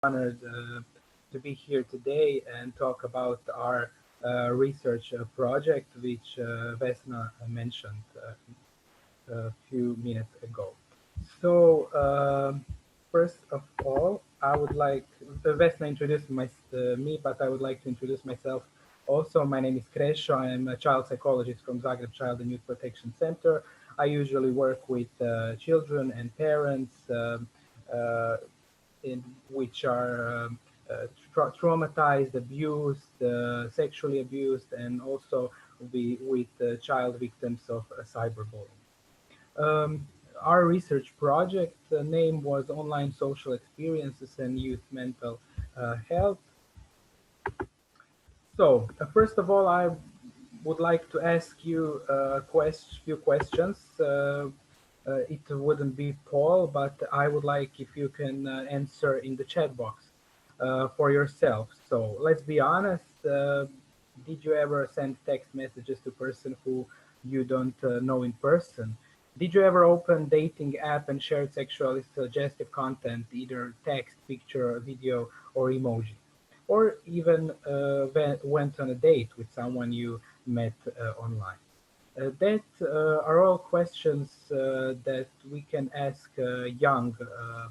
honored to be here today and talk about our research project, which Vesna mentioned a few minutes ago. So, first of all, I would like Vesna introduced me, but I would like to introduce myself. Also, my name is Krešo. I am a child psychologist from Zagreb Child and Youth Protection Center. I usually work with children and parents uh, in which are traumatized, abused, sexually abused, and also with child victims of cyberbullying. Um, our research project name was Online Social Experiences and Youth Mental Health. So, first of all, I would like to ask you a few questions. It wouldn't be poll, but I would like if you can answer in the chat box for yourself. So let's be honest. Did you ever send text messages to person who you don't know in person? Did you ever open dating app and shared sexually suggestive content, either text, picture, video, or emoji? Or even went on a date with someone you met online? That are all questions that we can ask young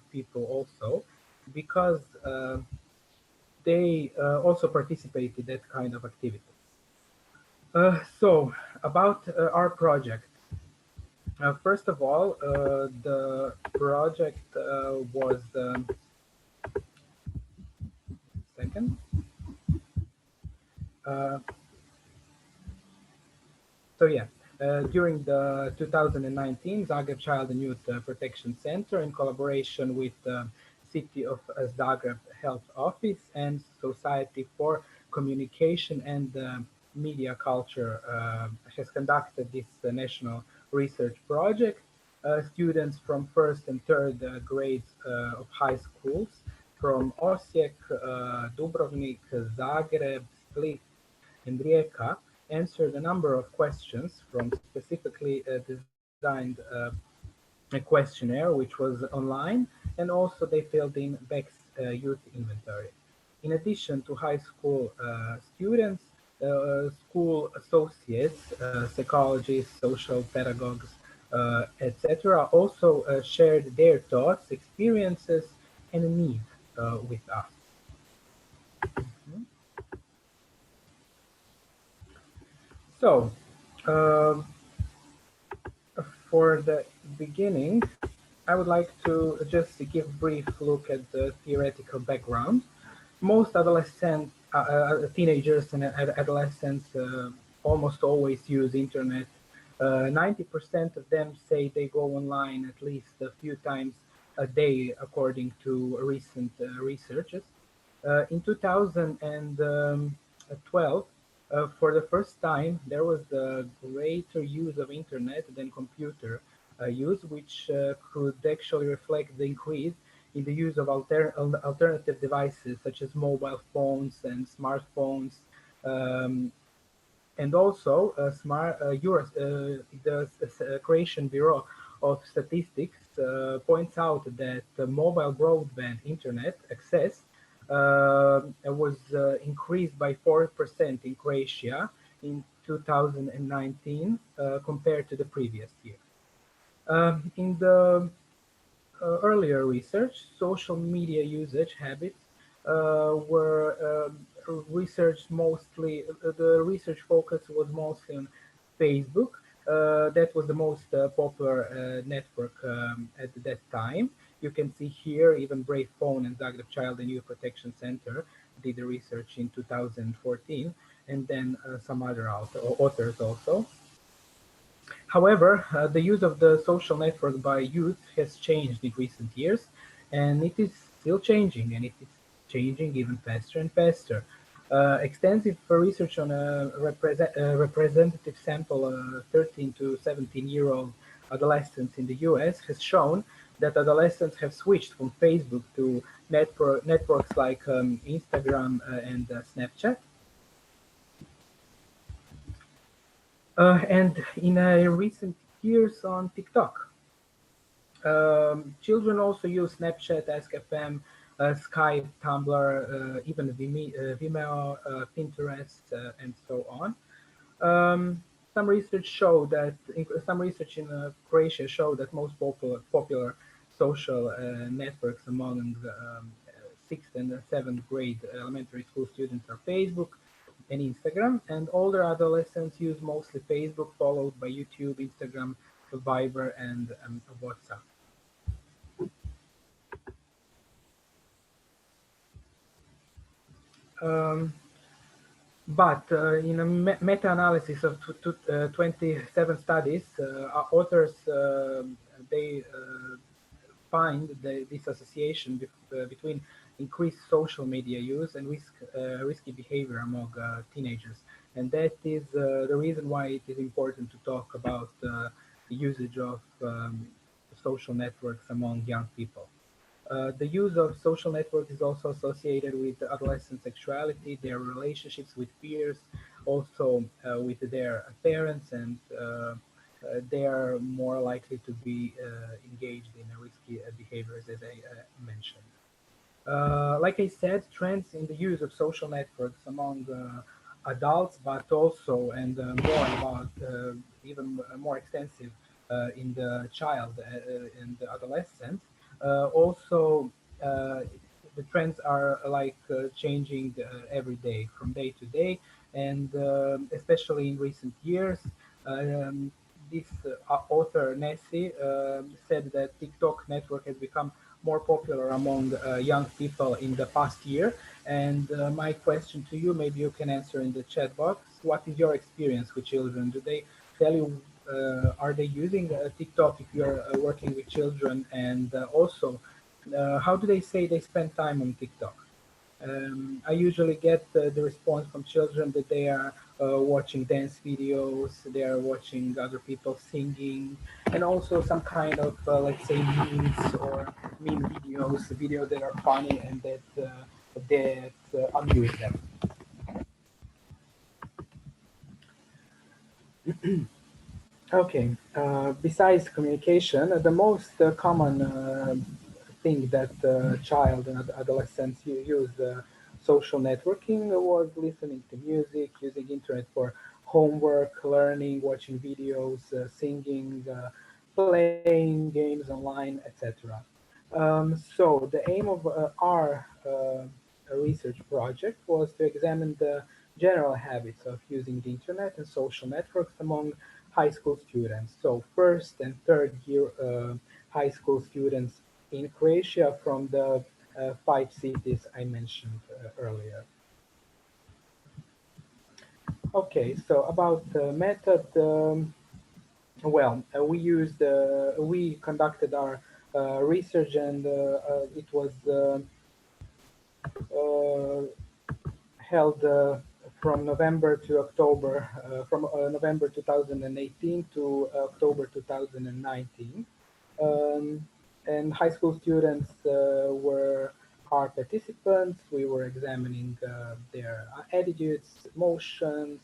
people also, because they also participate in that kind of activity. So, about our project. First of all, the project was second. Uh, So yeah, during the 2019 Zagreb Child and Youth Protection Center, in collaboration with the City of Zagreb Health Office and Society for Communication and Media Culture, has conducted this national research project. Students from first and third grades of high schools from Osijek, Dubrovnik, Zagreb, Split, and Rijeka answered a number of questions from specifically designed a questionnaire, which was online, and also they filled in Beck's youth inventory. In addition to high school students, school associates, psychologists, social pedagogues, etc., also shared their thoughts, experiences, and needs with us. Mhm. So, um, for the beginning, I would like to just give a brief look at the theoretical background. Most teenagers and adolescents almost always use internet. 90% of them say they go online at least a few times a day, according to recent researches. In 2012, for the first time, there was the greater use of internet than computer use, which could actually reflect the increase in the use of alternative devices such as mobile phones and smartphones. Um, and also, the Croatian Bureau of Statistics points out that mobile broadband internet access was increased by 4% in Croatia in 2019 compared to the previous year. In the earlier research, social media usage habits were researched mostly, the research focus was mostly on Facebook. That was the most popular network at that time. You can see here, even Brave Phone and Zagreb Child and Youth Protection Center did the research in 2014, and then some other authors also. However, the use of the social network by youth has changed in recent years, and it is still changing, and it is changing even faster and faster. Extensive research on a representative sample of 13 to 17-year-old adolescents in the US has shown that adolescents have switched from Facebook to networks like Instagram and Snapchat. And in recent years on TikTok. Children also use Snapchat, AskFM, Skype, Tumblr, even Vimeo, Pinterest, and so on. Um, some research in Croatia showed that most popular social networks among sixth and seventh grade elementary school students are Facebook and Instagram, and older adolescents use mostly Facebook, followed by YouTube, Instagram, Viber, and WhatsApp. Um, But in a meta-analysis of 27 studies, authors they find this association between increased social media use and risky behavior among teenagers, and that is the reason why it is important to talk about the usage of social networks among young people. The use of social networks is also associated with adolescent sexuality, their relationships with peers, also with their parents, and they are more likely to be engaged in risky behaviors, as I mentioned. Like I said, trends in the use of social networks among adults, but also and more about even more extensive in the child and the adolescent. Also, uh, the trends are like changing every day, from day to day, and especially in recent years. Um, this author Nessie said that TikTok network has become more popular among young people in the past year. And my question to you, maybe you can answer in the chat box. What is your experience with children? Do they tell you, are they using TikTok if you're working with children? And also, how do they say they spend time on TikTok? I usually get the response from children that they are watching dance videos, they are watching other people singing, and also some kind of, let's say, memes or meme videos that are funny and that amuse them. Okay. Besides communication, the most common thing that child and adolescents use social networking was listening to music, using internet for homework, learning, watching videos, singing, playing games online, etc. So the aim of our research project was to examine the general habits of using the internet and social networks among high school students. So first and third year high school students in Croatia from the five cities I mentioned earlier. Okay, so about the method, we conducted our research, and it was uh, held from November to October, from November 2018 to October 2019. Um, and high school students were our participants. We were examining their attitudes, emotions,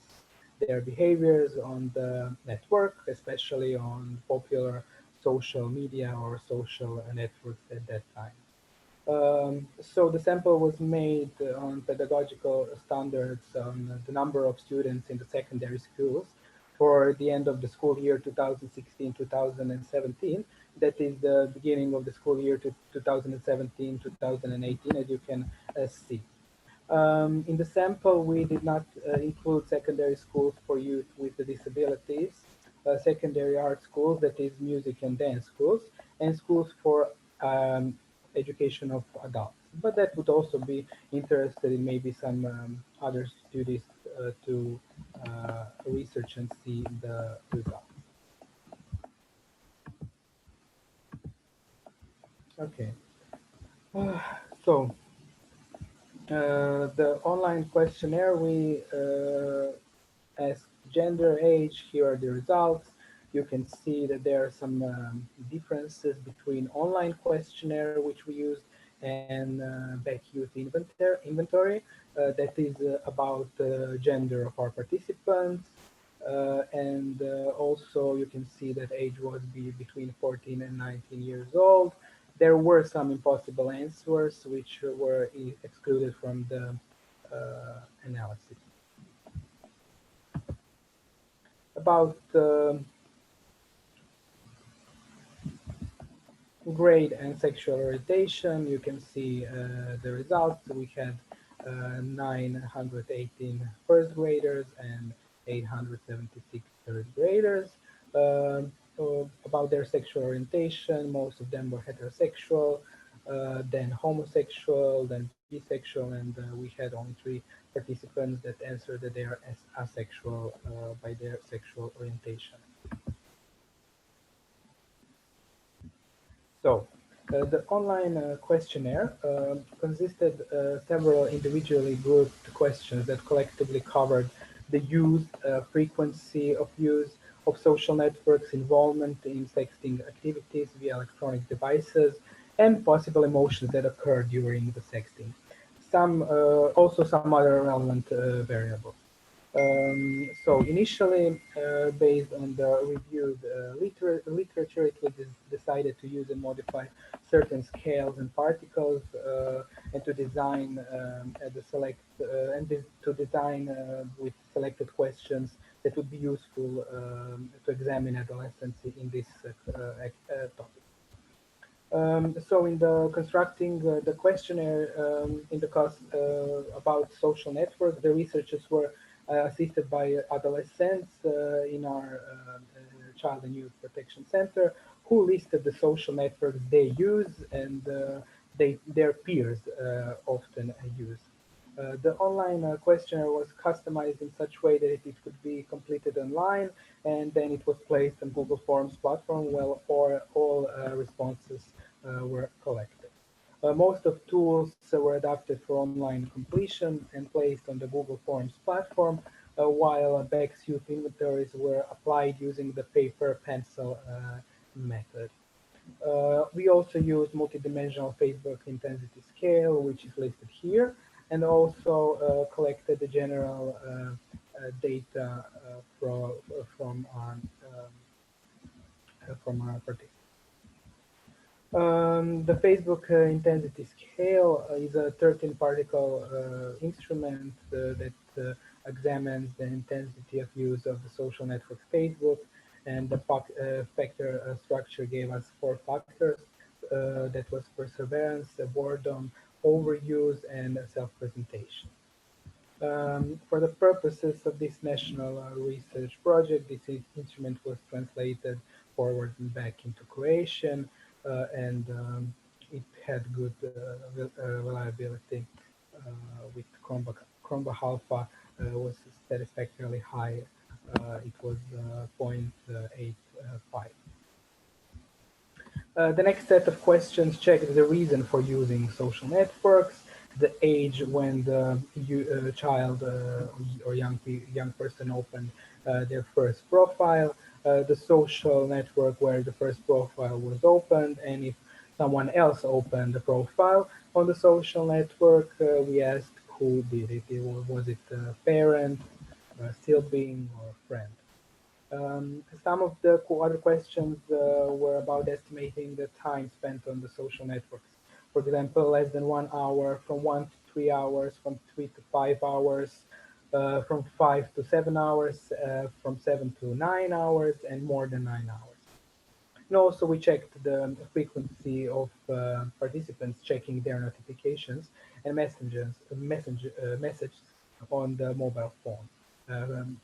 their behaviors on the network, especially on popular social media or social networks at that time. So the sample was made on pedagogical standards on the number of students in the secondary schools for the end of the school year 2016-2017. That is the beginning of the school year to 2017-2018, as you can see. In the sample, we did not include secondary schools for youth with disabilities, secondary art schools, that is music and dance schools, and schools for um, education of adults. But that would also be interested in maybe some other studies to research and see the results. Okay. So the online questionnaire, we ask gender, age. Here are the results. You can see that there are some differences between online questionnaire, which we used, and Beck Youth Inventory. That is about gender of our participants. And also you can see that age was between 14 and 19 years old. There were some impossible answers which were excluded from the analysis. About grade and sexual orientation, you can see the results. We had 918 first graders and 876 third graders. About their sexual orientation, most of them were heterosexual, then homosexual, then bisexual, and we had only 3 participants that answered that they are asexual by their sexual orientation. So, the online questionnaire consisted several individually grouped questions that collectively covered the use, frequency of use of social networks, involvement in sexting activities via electronic devices, and possible emotions that occur during the sexting. Also some other relevant variables. So initially, based on the reviewed literature, it was decided to use and modify certain scales and particles, and to design to design with selected questions that would be useful to examine adolescents in this topic. So in the constructing the questionnaire in the class about social networks, the researchers were assisted by adolescents in our Child and Youth Protection Center, who listed the social networks they use and their peers often use. The online questionnaire was customized in such way that it could be completed online, and then it was placed on Google Forms platform where all responses were collected. Most of tools were adapted for online completion and placed on the Google Forms platform, while Beck's youth inventories were applied using the paper pencil method. We also use multidimensional Facebook intensity scale, which is listed here, and also collected the general data from our participants. The Facebook intensity scale is a 13-particle instrument that examines the intensity of use of the social network Facebook, and the factor structure gave us 4 factors. That was perseverance, boredom, overuse, and self-presentation. For the purposes of this national research project, this instrument was translated forward and back into Croatian, and it had good reliability with Chromebook Alpha was satisfactorily high. It was 0.85. The next set of questions checked the reason for using social networks, the age when the child or young person opened their first profile, the social network where the first profile was opened, and if someone else opened the profile on the social network, we asked who did it. Was it a parent, a sibling, or a friend? Some of the other questions were about estimating the time spent on the social networks. For example, less than 1 hour, from 1 to 3 hours, from 3 to 5 hours, from 5 to 7 hours, from 7 to 9 hours, and more than 9 hours. And also we checked the frequency of participants checking their notifications and messages on the mobile phone.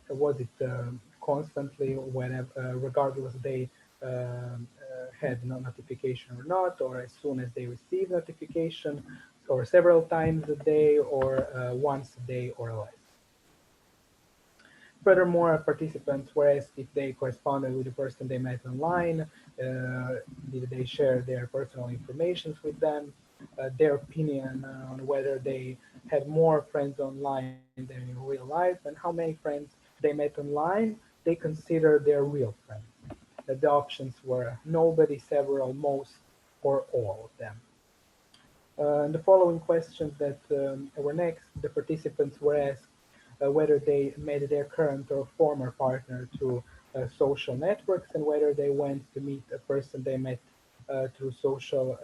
Was it constantly, whenever, regardless they had no notification or not, or as soon as they received notification, or several times a day, or once a day or less? Furthermore, participants were asked if they corresponded with the person they met online, did they share their personal information with them, their opinion on whether they had more friends online than in real life, and how many friends they met online they consider their real friends. The options were nobody, several, most, or all of them. The following questions that were next, the participants were asked whether they met their current or former partner through social networks, and whether they went to meet a person they met through social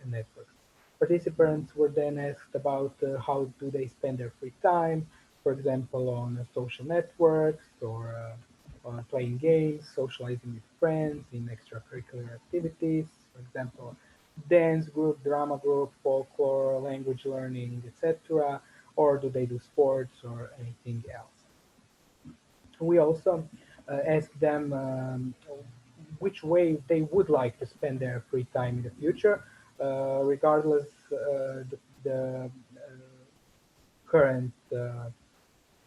networks. Participants were then asked about how do they spend their free time, for example, on social networks or playing games, socializing with friends in extracurricular activities, for example, dance group, drama group, folklore, language learning, etc., or do they do sports or anything else? We also ask them which way they would like to spend their free time in the future, regardless the current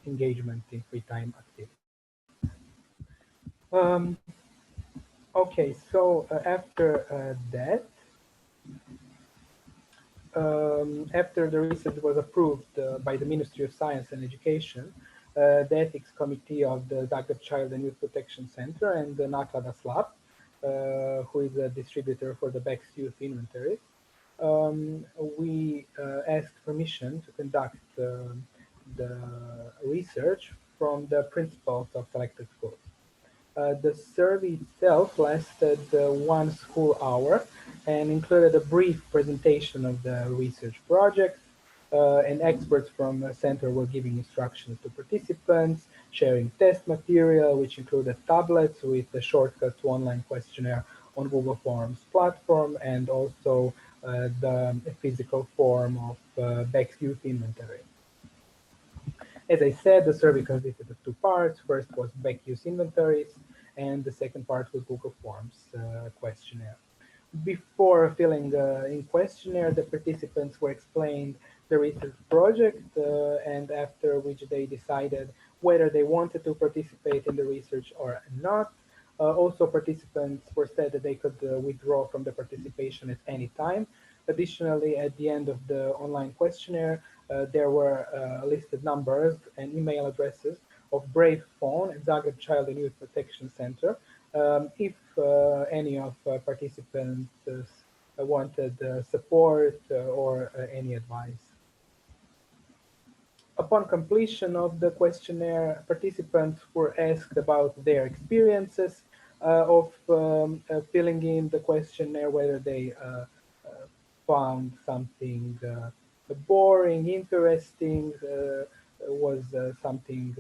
engagement in free time activities. Um, okay, so after that, after the research was approved by the Ministry of Science and Education, the Ethics Committee of the Zagreb Child and Youth Protection Center and the Naklada Slab, who is a distributor for the Beck's youth inventories, we asked permission to conduct the research from the principals of selected schools. The survey itself lasted 1 school hour and included a brief presentation of the research project, and experts from the center were giving instructions to participants, sharing test material, which included tablets with the shortcut to online questionnaire on Google Forms platform, and also the physical form of Beck's Youth Inventory. As I said, the survey consisted of two parts. First was Beck use inventories, and the second part was Google Forms questionnaire. Before filling in questionnaire, the participants were explained the research project, and after which they decided whether they wanted to participate in the research or not. Also, participants were said that they could withdraw from the participation at any time. Additionally, at the end of the online questionnaire, there were listed numbers and email addresses of Brave Phone and Zagreb Child and Youth Protection Center. If any of participants wanted support or any advice. Upon completion of the questionnaire, participants were asked about their experiences of filling in the questionnaire, whether they found something boring, interesting, was something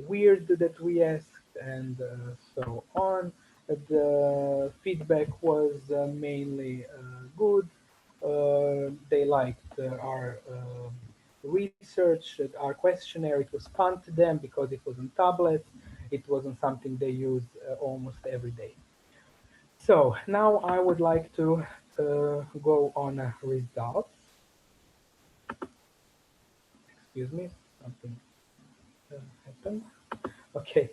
weird that we asked, and so on. The feedback was mainly good. They liked our research, our questionnaire. It was fun to them because it was on tablets. It wasn't something they use almost every day. So now I would like to go on results. Excuse me, something happened. Okay,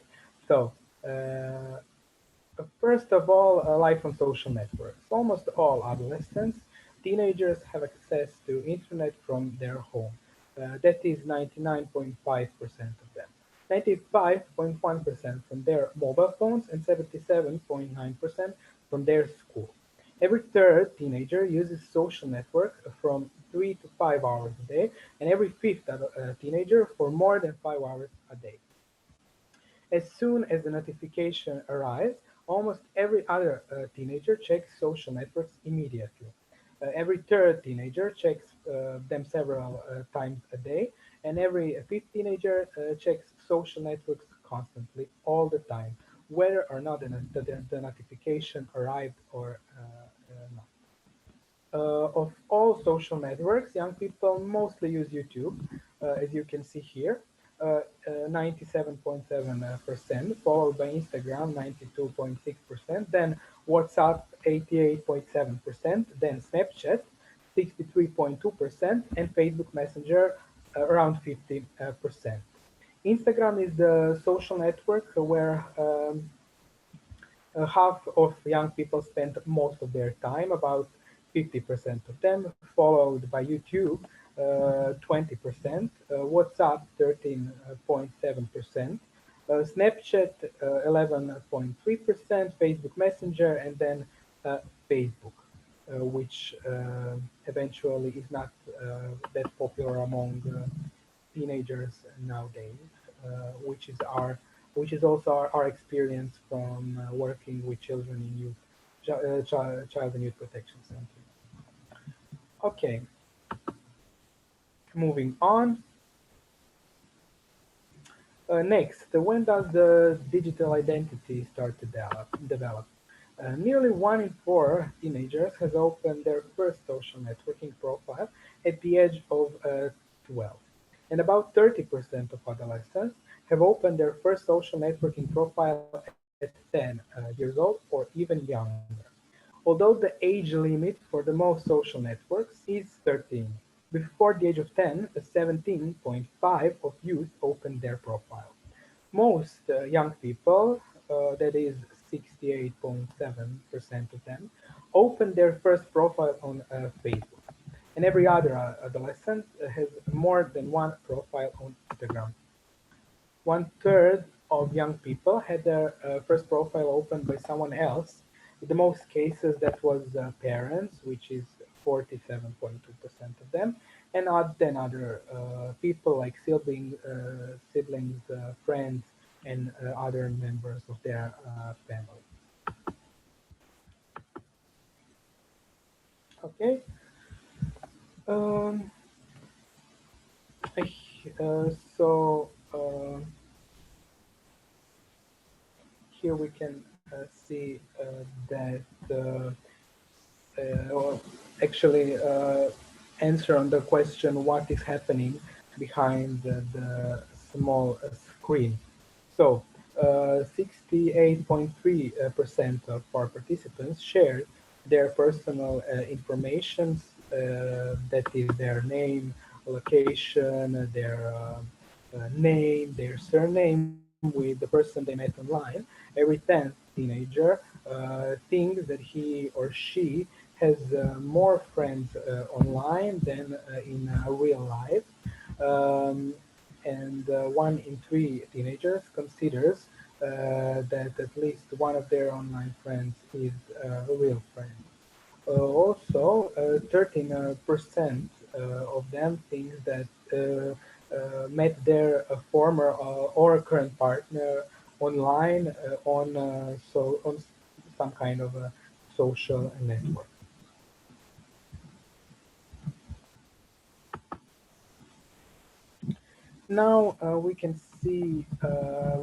so first of all, life on social networks. Almost all adolescents, teenagers have access to internet from their home. That is 99.5% of them. 95.1% from their mobile phones and 77.9% from their school. Every third teenager uses social network from 3 to 5 hours a day, and every fifth teenager for more than 5 hours a day. As soon as the notification arrives, almost every other teenager checks social networks immediately. Every third teenager checks them several times a day, and every fifth teenager checks social networks constantly, all the time, whether or not the notification arrived or not. Of all social networks, young people mostly use YouTube, as you can see here, 97.7%, followed by Instagram, 92.6%, then WhatsApp, 88.7%, then Snapchat, 63.2%, and Facebook Messenger, around 50%. Instagram is the social network where half of young people spend most of their time, about 50% of them, followed by YouTube, 20%, WhatsApp, 13.7%, Snapchat, 11.3%, Facebook Messenger, and then Facebook, which eventually is not that popular among teenagers nowadays, which is also our experience from working with children in youth Child and Youth Protection Center. Okay, moving on. Next, when does the digital identity start to develop? Nearly 1 in 4 teenagers has opened their first social networking profile at the age of 12. And about 30% of adolescents have opened their first social networking profile at 10 years old or even younger. Although the age limit for the most social networks is 13. Before the age of 10, 17.5 of youth opened their profile. Most young people, that is 68.7% of them, open their first profile on Facebook. And every other adolescent has more than one profile on Instagram. 1/3 of young people had their first profile opened by someone else. In the most cases, that was parents, which is 47.2% of them, and then other people like siblings, friends, and other members of their family. Okay. Um, so here we can see that or actually answer on the question what is happening behind the small screen. So 68.3% of our participants shared their personal information, that is their name, location, their name, their surname with the person they met online. Every 10th teenager thinks that he or she has more friends online than in real life. Um, and 1 in 3 teenagers considers that at least one of their online friends is a real friend. Also, 13% of them think that met their former or current partner online on some kind of a social network. Now we can see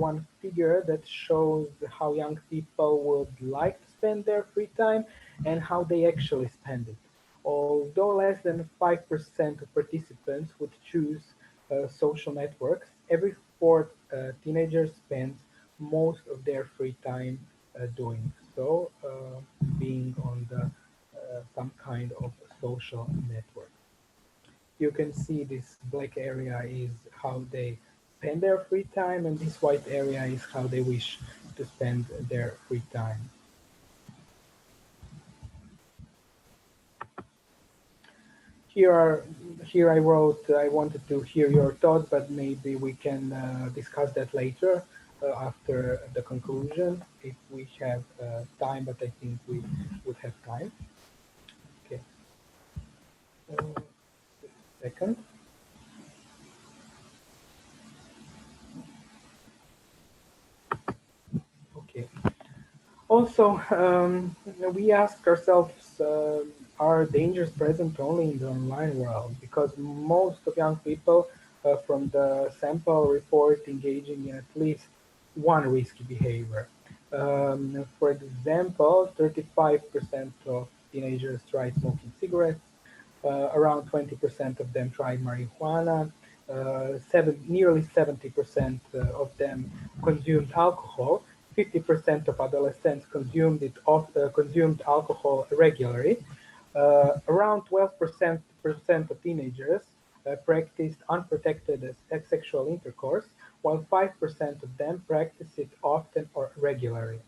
one figure that shows how young people would like to spend their free time and how they actually spend it. Although less than 5% of participants would choose social networks, every fourth teenager spends most of their free time doing so, being on some kind of social network. You can see this black area is how they spend their free time, and this white area is how they wish to spend their free time. Here are here I wrote I wanted to hear your thoughts, but maybe we can discuss that later after the conclusion if we have time. But I think we would have time. Okay. Uh, Second. Okay. Also, we ask ourselves, are dangers present only in the online world? Because most of young people from the sample report engaging in at least one risky behavior. For example, 35% of teenagers tried smoking cigarettes, around 20% of them tried marijuana, nearly 70% of them consumed alcohol, 50% of adolescents consumed alcohol regularly, around 12% of teenagers practiced unprotected sexual intercourse, while 5% of them practice it often or regularly.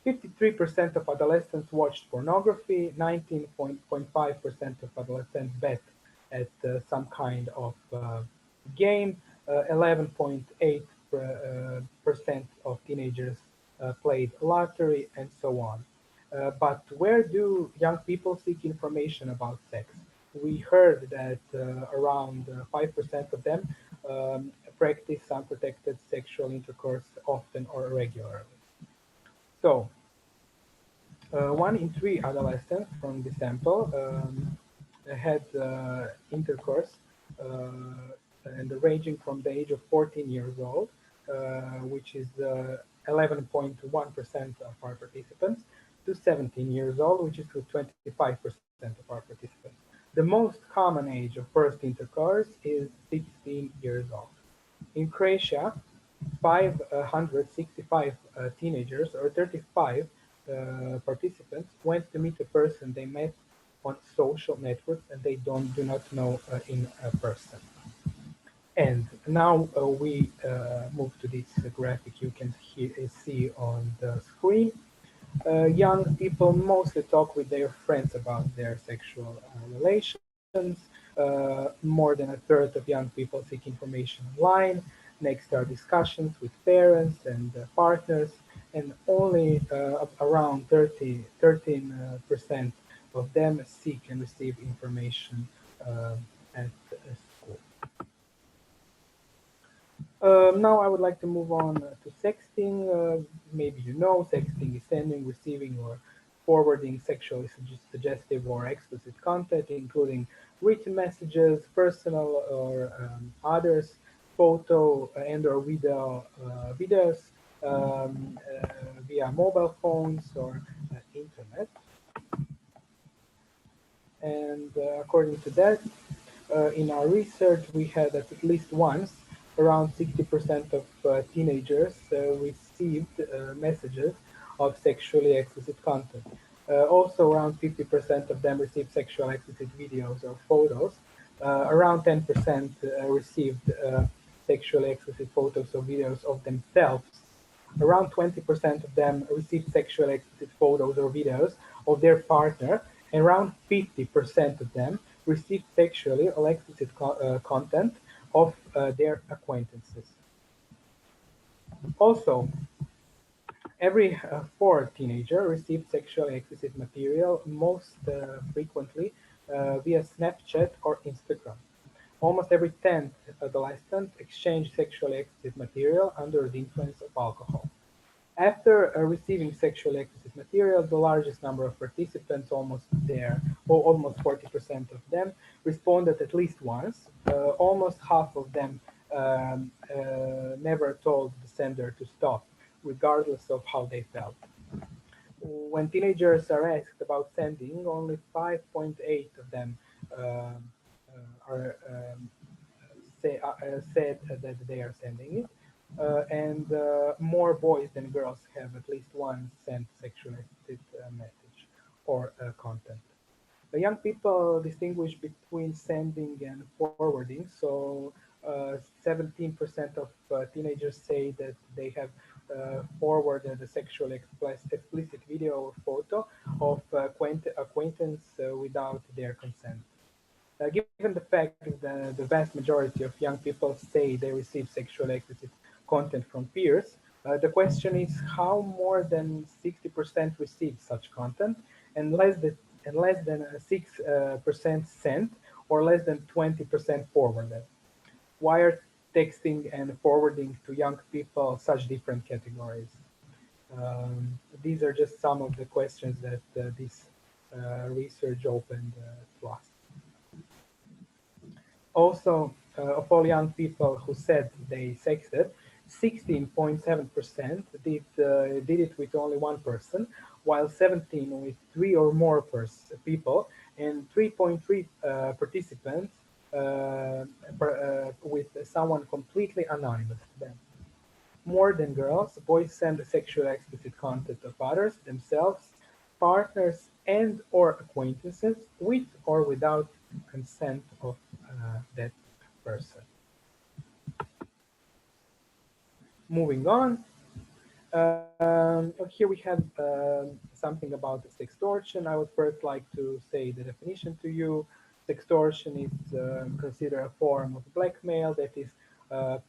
53% of adolescents watched pornography, 19.5% of adolescents bet at some kind of game, 11.8% of teenagers played lottery, and so on. But where do young people seek information about sex? We heard that around 5% of them practice unprotected sexual intercourse often or regularly. So, One in three adolescents from the sample had intercourse, and ranging from the age of 14 years old, which is 11.1% of our participants, to 17 years old, which is to 25% of our participants. The most common age of first intercourse is 16 years old. In Croatia, 565 teenagers or 35 participants went to meet a person they met on social networks and they do not know in person. And now we move to this graphic you can see on the screen. Young people mostly talk with their friends about their sexual relations. More than a third of young people seek information online. Next are discussions with parents and partners, and only around 13% of them seek and receive information at school. Now I would like to move on to sexting. Maybe you know, sexting is sending, receiving, or forwarding sexually suggestive or explicit content, including written messages, personal or others, photo and/or videos via mobile phones or internet. And according to that, in our research, we had that at least once, around 60% of teenagers received messages of sexually explicit content. Also, around 50% of them received sexual explicit videos or photos. Around 10% received sexually explicit photos or videos of themselves. Around 20% of them received sexually explicit photos or videos of their partner, and around 50% of them received sexually or explicit content of their acquaintances. Also, every fourth teenager received sexually explicit material, most frequently via Snapchat or Instagram. Almost every 10th adolescent exchanged sexually explicit material under the influence of alcohol. After receiving sexually explicit material, the largest number of participants, almost there, or almost 40% of them, responded at least once. Almost half of them never told the sender to stop, regardless of how they felt. When teenagers are asked about sending, only 5.8 of them are said that they are sending it, and more boys than girls have at least one sent sexually explicit message or content. The young people distinguish between sending and forwarding. So, 17% of teenagers say that they have forwarded a sexually explicit video or photo of acquaintance without their consent. Given the fact that the vast majority of young people say they receive sexually explicit content from peers, the question is how more than 60% receive such content and less than 6% sent or less than 20% forwarded. Why are texting and forwarding to young people such different categories? These are just some of the questions that this research opened to us. Also, of all young people who said they sexted, 16.7% did it with only one person, while 17 with three or more people, and 3.3 participants with someone completely anonymous to them. More than girls, boys send sexual explicit content of others, themselves, partners, and or acquaintances with or without consent of that person. Moving on, here we have something about sextortion. I would first like to say the definition to you. Sextortion is considered a form of blackmail that is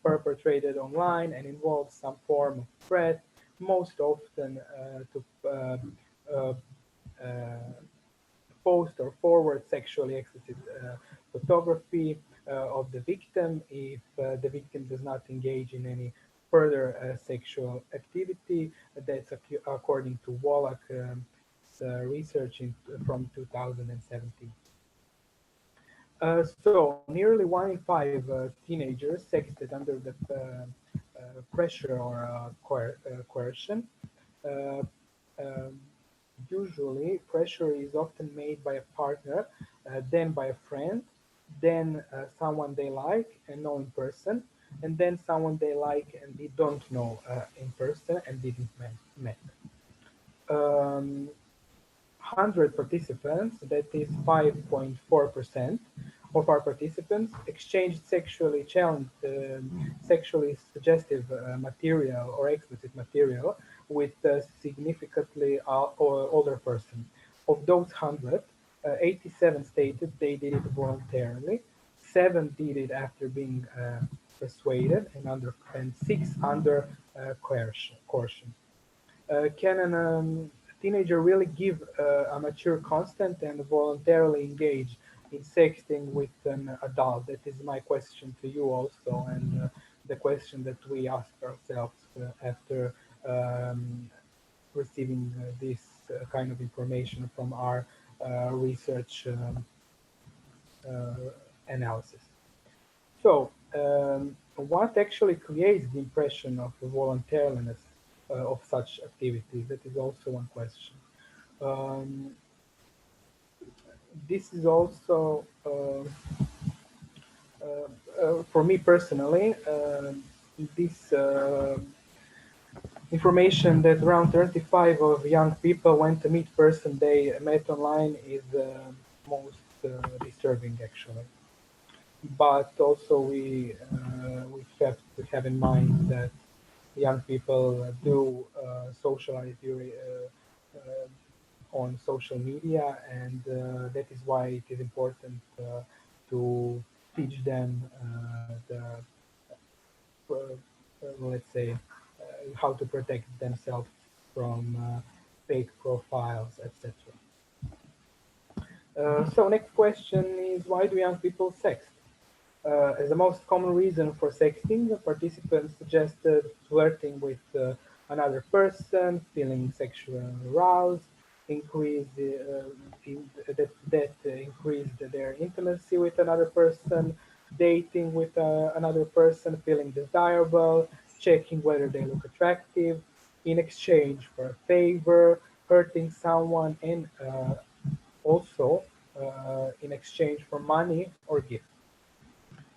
perpetrated online and involves some form of threat, most often to uh, uh, post or forward sexually explicit photography of the victim if the victim does not engage in any further sexual activity. That's according to Wallach research from 2017. So nearly 1 in 5 teenagers sexted under the pressure or coercion. Uh, um, Usually, pressure is often made by a partner, then by a friend, then someone they like and know in person, and then someone they like and they don't know in person and didn't met. 100 participants, that is 5.4% of our participants, exchanged sexually suggestive material or explicit material with a significantly older person. Of those 100, 87 stated they did it voluntarily, 7 did it after being persuaded, and 6 under coercion. Can a teenager really give a mature consent and voluntarily engage in sexting with an adult? That is my question to you also, and the question that we ask ourselves after receiving this kind of information from our research uh, analysis. So, what actually creates the impression of voluntariness of such activities? That is also one question. Um, this is also, for me personally, this information that around 35 of young people went to meet person they met online is most disturbing actually. But also we have to have in mind that young people do socialize on social media, and that is why it is important to teach them let's say, how to protect themselves from fake profiles, etc. So next question is, why do young people sext? As the most common reason for sexting, the participants suggested flirting with another person, feeling sexually aroused, that increased their intimacy with another person, dating with another person, feeling desirable, checking whether they look attractive, in exchange for a favor, hurting someone, and also in exchange for money or gift.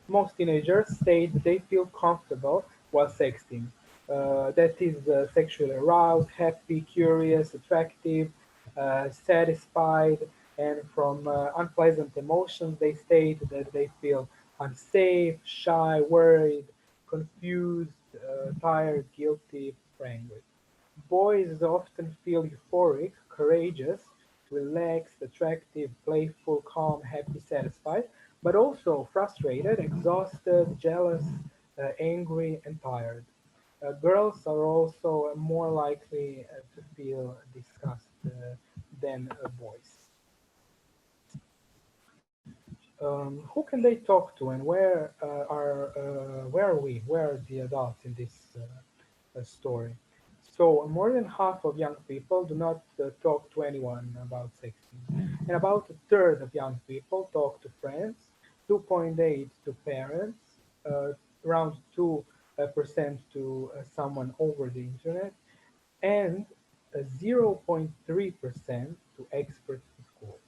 Most teenagers state they feel comfortable while sexting. That is sexually aroused, happy, curious, attractive, satisfied, and from unpleasant emotions, they state that they feel unsafe, shy, worried, confused, tired, guilty, or angry. Boys often feel euphoric, courageous, relaxed, attractive, playful, calm, happy, satisfied, but also frustrated, exhausted, jealous, angry, and tired. Girls are also more likely to feel disgust than boys. Who can they talk to, and where are we? Where are the adults in this story? So more than half of young people do not talk to anyone about sexting, and about a third of young people talk to friends, 2.8 to parents, around 2% to someone over the internet, and 0.3% to experts in school.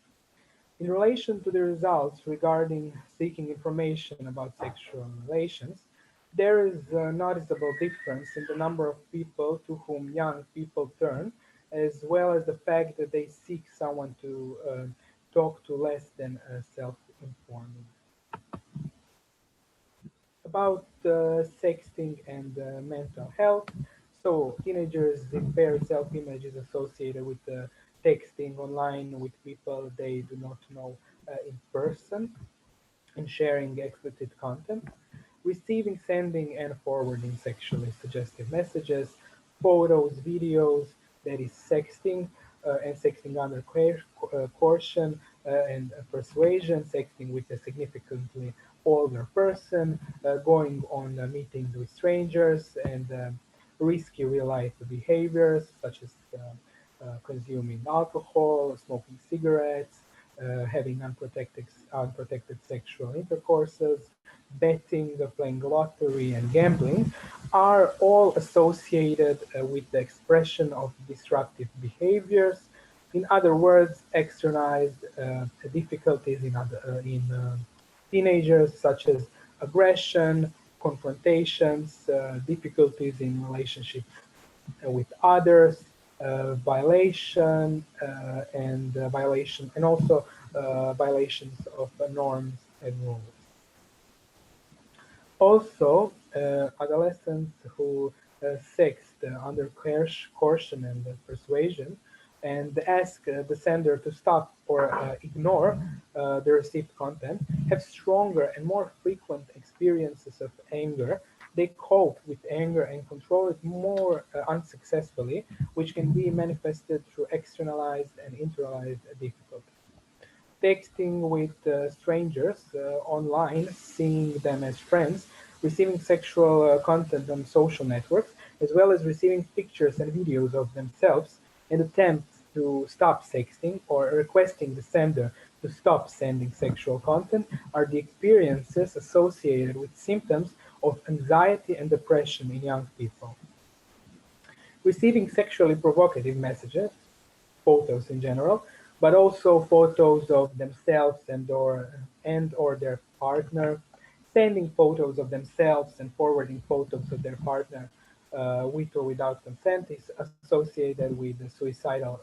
In relation to the results regarding seeking information about sexual relations, there is a noticeable difference in the number of people to whom young people turn, as well as the fact that they seek someone to talk to less than self-informing. About sexting and mental health. So, teenagers' impaired self-image is associated with texting online with people they do not know in person, and sharing explicit content, receiving, sending, and forwarding sexually suggestive messages, photos, videos, that is sexting, and sexting under coercion and persuasion, sexting with a significantly older person, going on meetings with strangers, and risky real life behaviors such as consuming alcohol, smoking cigarettes, having unprotected sexual intercourses, betting, playing lottery, and gambling are all associated with the expression of disruptive behaviors. In other words, externalized difficulties in teenagers, such as aggression, confrontations, difficulties in relationships with others, and also violations of norms and rules. Also, adolescents who sext under coercion and persuasion and ask the sender to stop or ignore the received content have stronger and more frequent experiences of anger. They cope with anger and control it more unsuccessfully, which can be manifested through externalized and internalized difficulties. Texting with strangers online, seeing them as friends, receiving sexual content on social networks, as well as receiving pictures and videos of themselves, and attempts to stop sexting or requesting the sender to stop sending sexual content are the experiences associated with symptoms of anxiety and depression in young people. Receiving sexually provocative messages, photos in general, but also photos of themselves and or their partner, sending photos of themselves and forwarding photos of their partner with or without consent is associated with the suicidal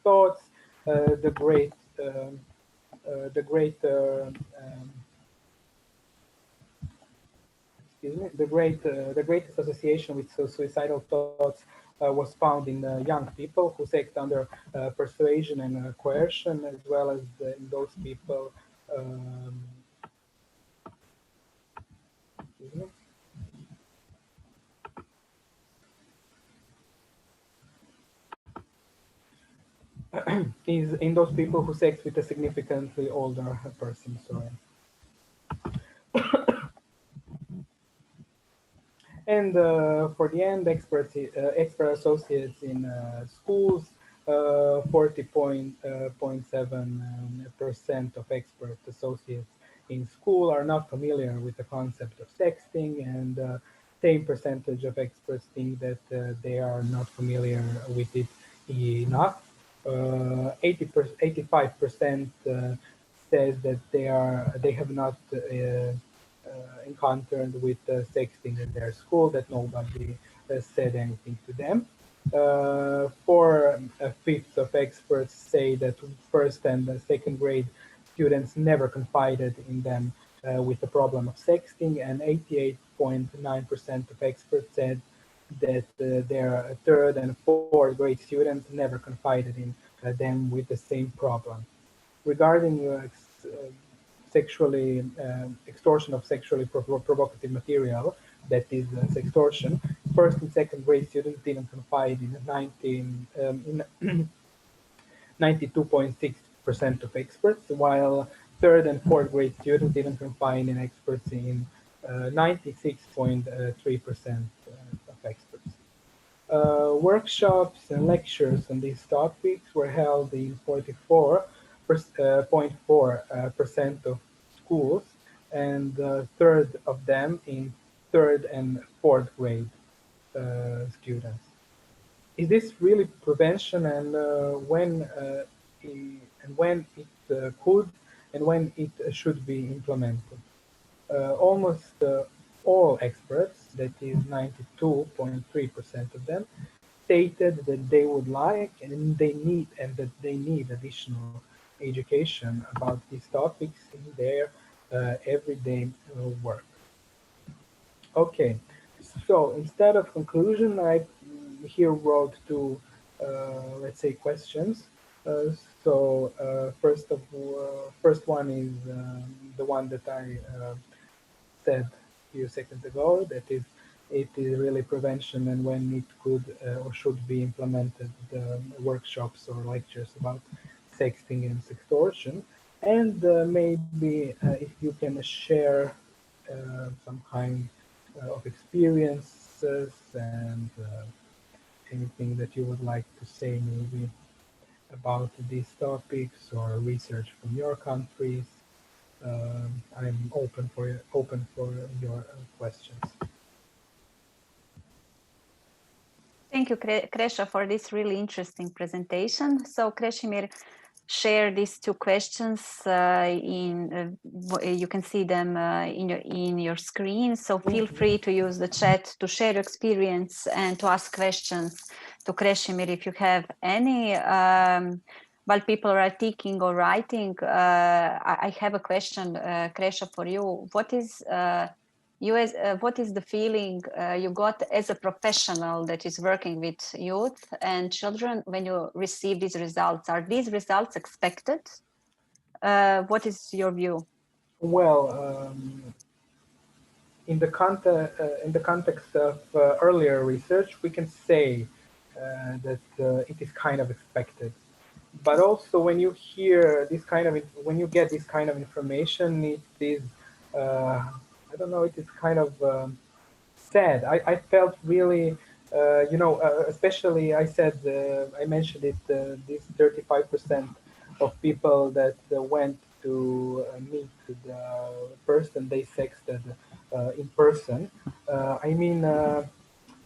thoughts, the great the great excuse me, the greatest association with suicidal thoughts was found in young people who sect under persuasion and coercion, as well as in those people. Um, excuse me, is in those people who sex with a significantly older person. Sorry. And for the end, expert associates in schools, 40.7% of expert associates in school are not familiar with the concept of sexting, and same percentage of experts think that they are not familiar with it enough. 85% says that they have not encountered with sexting in their school, that nobody said anything to them. Four-fifths of experts say that first and second grade students never confided in them with the problem of sexting, and 88.9% of experts said that their third and fourth grade students never confided in them with the same problem. Regarding sexually extortion of sexually provocative material, that is sextortion, first and second grade students didn't confide in 92.6% of experts, while third and fourth grade students didn't confide in experts in 96.3% of experts. Workshops and lectures on these topics were held in 44.4% of schools, and a third of them in third and fourth grade students. Is this really prevention, and when it could and when it should be implemented? Almost all experts, that is 92.3% of them, stated that they would like and that they need additional education about these topics in their everyday work. Okay, so instead of conclusion, I here wrote two, let's say, questions. First one is the one that I said a few seconds ago, that is, it is really prevention, and when it could or should be implemented, workshops or lectures about sexting and sextortion, and maybe if you can share some kind of experiences anything that you would like to say maybe about these topics or research from your countries. I'm open for your questions. Thank you, Kresha, for this really interesting presentation. So, Krešimir, share these two questions you can see them in your screen, so feel free to use the chat to share your experience and to ask questions to Krešimir if you have any. While people are thinking or writing, I have a question, Kresha, for you. What is what is the feeling you got as a professional that is working with youth and children when you receive these results? Are these results expected? What is your view? Well, in the context of earlier research, we can say that it is kind of expected. But also, when you hear this kind of, when you get this kind of information, it is, I don't know, it is kind of sad. I felt really, especially I said, I mentioned it, this 35% of people that went to meet the person they sexted in person. I mean,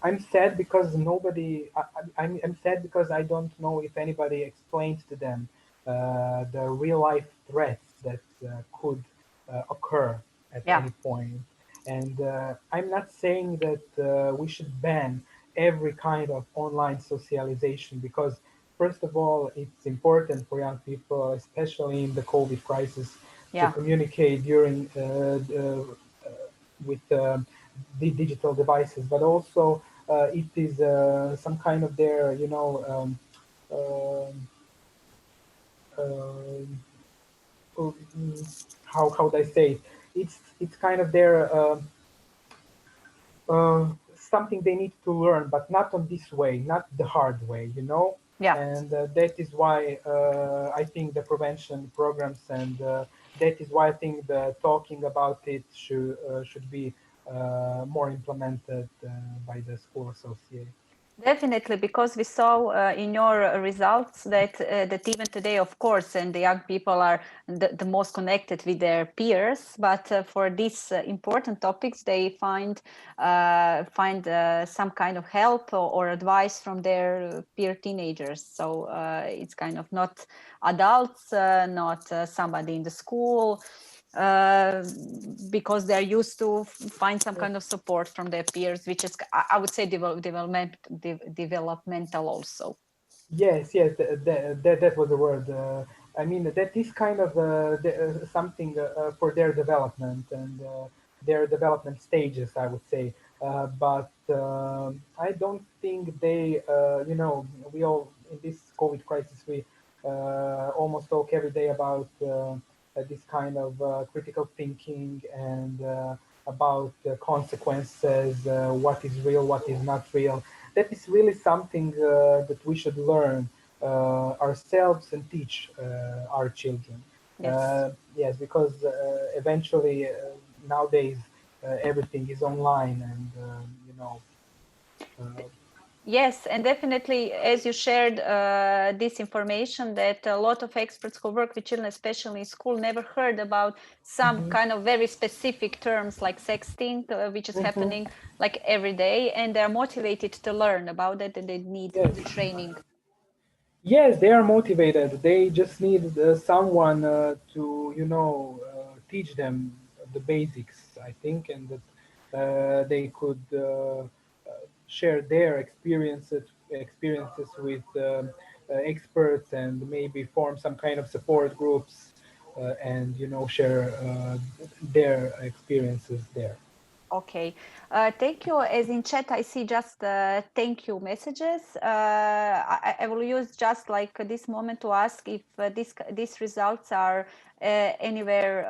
I'm sad because nobody. I'm sad because I don't know if anybody explained to them the real life threats that could occur at any point. And I'm not saying that we should ban every kind of online socialization because, first of all, it's important for young people, especially in the COVID crisis, to communicate during with the digital devices, but also it is some kind of their, how would I say it? It's kind of their something they need to learn, but not on this way, not the hard way, And that is why I think the prevention programs and that is why I think the talking about it should be more implemented by the school association. Definitely, because we saw in your results that even today, of course, and the young people are the most connected with their peers. But for these important topics, they find some kind of help or advice from their peer teenagers. So it's kind of not adults, not somebody in the school. Because they're used to find some kind of support from their peers, which is, I would say, developmental also. Yes, that was the word. I mean, that is kind of something for their development and their development stages, I would say. But I don't think they, we all, in this COVID crisis, we almost talk every day about this kind of critical thinking and about consequences, what is real, what is not real. That is really something that we should learn ourselves and teach our children. Yes, because eventually nowadays everything is online and, Yes, and definitely, as you shared this information, that a lot of experts who work with children, especially in school, never heard about some kind of very specific terms like sexting, which is happening like every day, and they're motivated to learn about it, and they need the training. Yes, they are motivated. They just need someone to, teach them the basics, I think, and that they could share their experiences with experts and maybe form some kind of support groups and, share their experiences there. Okay, thank you. As in chat, I see just thank you messages. I will use just like this moment to ask if these results are anywhere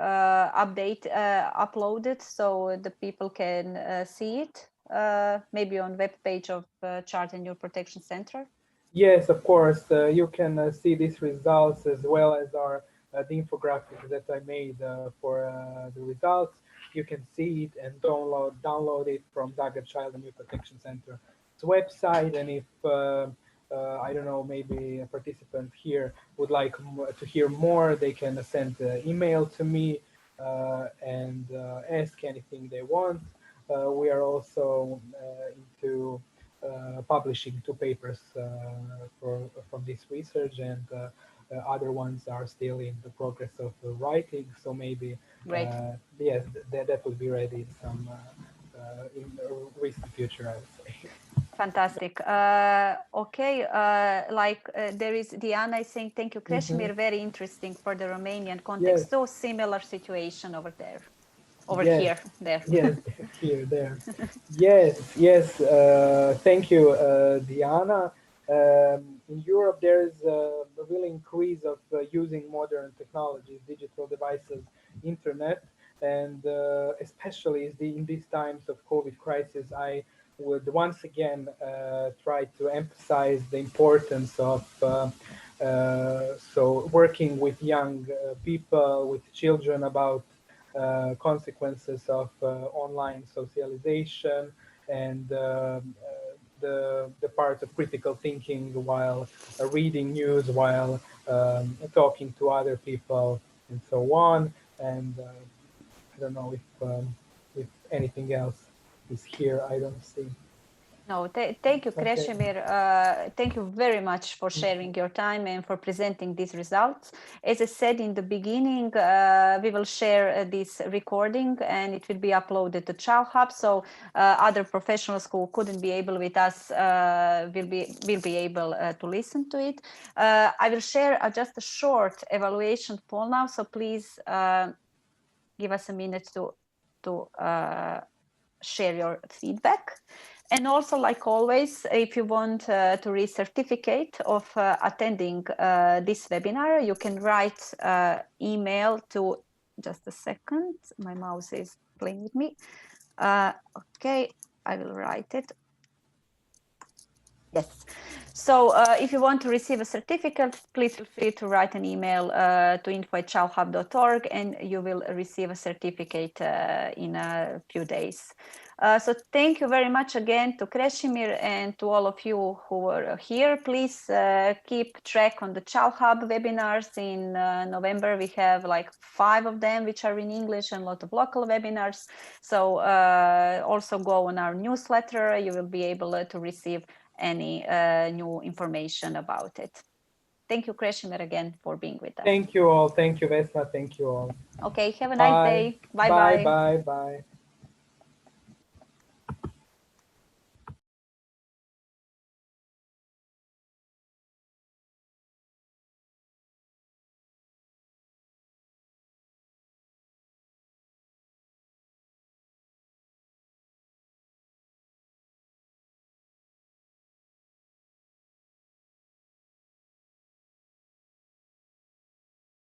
uploaded so the people can see it. Maybe on web page of Child and Youth Protection Center. Yes, of course. You can see these results as well as the infographic that I made for the results. You can see it and download it from Zagreb Child and Youth Protection Center. website, and if I don't know, maybe a participant here would like to hear more, they can send an email to me and ask anything they want. We are also into publishing 2 papers from this research, and other ones are still in the progress of writing. So maybe, yes, that would be ready in some in the recent future, I would say. Fantastic. Okay, there is Diana saying, thank you, Krešimir, very interesting for the Romanian context. Yes. So similar situation over there. Over Yes. here, there. Yes, here, there. Yes, yes. Thank you, Diana. In Europe, there is a real increase of using modern technologies, digital devices, internet, and especially in these times of COVID crisis, I would once again try to emphasize the importance of so working with young people, with children about consequences of online socialization and the part of critical thinking while reading news, while talking to other people, and so on. And I don't know if anything else is here. I don't see. No, thank you, Okay. Krešimir. Thank you very much for sharing your time and for presenting these results. As I said in the beginning, we will share this recording and it will be uploaded to Child Hub. So other professionals who couldn't be able with us will be able to listen to it. I will share just a short evaluation poll now. So please give us a minute to share your feedback. And also, like always, if you want to receive a certificate of attending this webinar, you can write email to, just a second, my mouse is playing with me. Okay, I will write it. Yes. So if you want to receive a certificate, please feel free to write an email to info@childhub.org and you will receive a certificate in a few days. So thank you very much again to Krešimir and to all of you who were here. Please keep track on the Child Hub webinars. In November, we have like 5 of them, which are in English, and a lot of local webinars. So also go on our newsletter. You will be able to receive any new information about it. Thank you, Krešimir, again for being with us. Thank you all. Thank you, Vesna. Thank you all. Okay, have a nice day. Bye-bye. Bye.